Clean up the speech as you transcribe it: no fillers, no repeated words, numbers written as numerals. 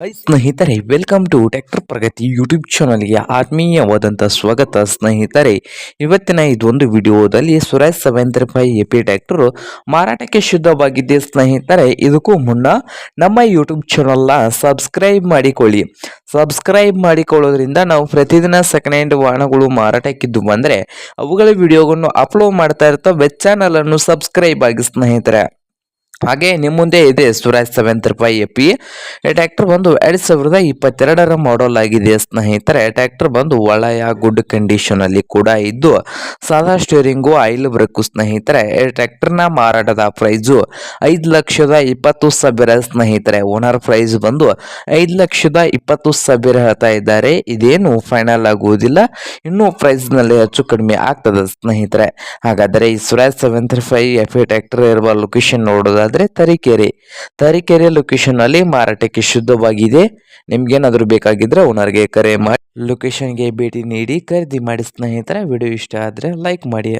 Hi ಸ್ನೇಹಿತರೆ, welcome to tractor Pragati YouTube ಚಾನಲ್ಗೆ ಆತ್ಮೀಯವಾದಂಥ ಸ್ವಾಗತ. ಸ್ನೇಹಿತರೆ, ಇವತ್ತಿನ ಇದೊಂದು ವಿಡಿಯೋದಲ್ಲಿ ಸ್ವರಾಜ್ 75 ಎಪಿ ಟ್ರ್ಯಾಕ್ಟರ್ ಮಾರಾಟಕ್ಕೆ ಶುದ್ಧವಾಗಿದ್ದೆ. ಸ್ನೇಹಿತರೆ, ಇದಕ್ಕೂ ಮುನ್ನ ನಮ್ಮ ಯೂಟ್ಯೂಬ್ ಚಾನಲ್ನ ಸಬ್ಸ್ಕ್ರೈಬ್ ಮಾಡಿಕೊಳ್ಳಿ. ಸಬ್ಸ್ಕ್ರೈಬ್ ಮಾಡಿಕೊಳ್ಳೋದ್ರಿಂದ ನಾವು ಪ್ರತಿದಿನ ಸೆಕೆಂಡ್ ಹ್ಯಾಂಡ್ ವಾಹನಗಳು ಮಾರಾಟಕ್ಕಿದ್ದು ಬಂದರೆ ಅವುಗಳ ವಿಡಿಯೋಗಳನ್ನು ಅಪ್ಲೋಡ್ ಮಾಡ್ತಾ ಇರ್ತವೆ. ಚಾನಲನ್ನು ಸಬ್ಸ್ಕ್ರೈಬ್ ಆಗಿ ಸ್ನೇಹಿತರೆ. ಹಾಗೆ ನಿಮ್ಮ ಮುಂದೆ ಇದೆ ಸ್ವರಾಜ್ 75 ಎಪಿ. ಟ್ರ್ಯಾಕ್ಟರ್ ಬಂದು 2022ರ ಮಾಡಲ್ ಆಗಿದೆ ಸ್ನೇಹಿತರೆ. ಟ್ರ್ಯಾಕ್ಟರ್ ಬಂದು ಒಳ್ಳೆಯ ಗುಡ್ ಕಂಡೀಷನ್ ಅಲ್ಲಿ ಕೂಡ ಇದ್ದು ಸಾದಾ ಸ್ಟೇರಿಂಗು, ಆಯಿಲ್ ಬ್ರೇಕು ಸ್ನೇಹಿತರೆ. ಟ್ರ್ಯಾಕ್ಟರ್ನ ಮಾರಾಟದ ಪ್ರೈಸು 5,20,000 ಸ್ನೇಹಿತರೆ. ಓನರ್ ಪ್ರೈಸ್ ಬಂದು 5,20,000 ಹೇಳ್ತಾ ಇದ್ದಾರೆ. ಇದೇನು ಫೈನಲ್ ಆಗುವುದಿಲ್ಲ, ಇನ್ನೂ ಪ್ರೈಸ್ ನಲ್ಲಿ ಹೆಚ್ಚು ಕಡಿಮೆ ಆಗ್ತದೆ ಸ್ನೇಹಿತರೆ. ಹಾಗಾದರೆ ಈ ಸ್ವರಾಜ್ 75 ಎಪಿ ಟ್ರ್ಯಾಕ್ಟರ್ ಇರುವ ಲೊಕೇಶನ್ ನೋಡೋದಾದ್ರೆ ತರೀಕೆರೆ ಲೊಕೇಶನ್ ಅಲ್ಲಿ ಮಾರಾಟಕ್ಕೆ ಶುದ್ಧವಾಗಿದೆ. ನಿಮ್ಗೇನಾದ್ರೂ ಬೇಕಾಗಿದ್ರೆ ಓನರ್ಗೆ ಕರೆ ಮಾಡಿ ಲೊಕೇಶನ್ಗೆ ಭೇಟಿ ನೀಡಿ ಖರೀದಿ ಮಾಡಿ ಸ್ನೇಹಿತರೆ. ವಿಡಿಯೋ ಇಷ್ಟ ಆದ್ರೆ ಲೈಕ್ ಮಾಡಿ.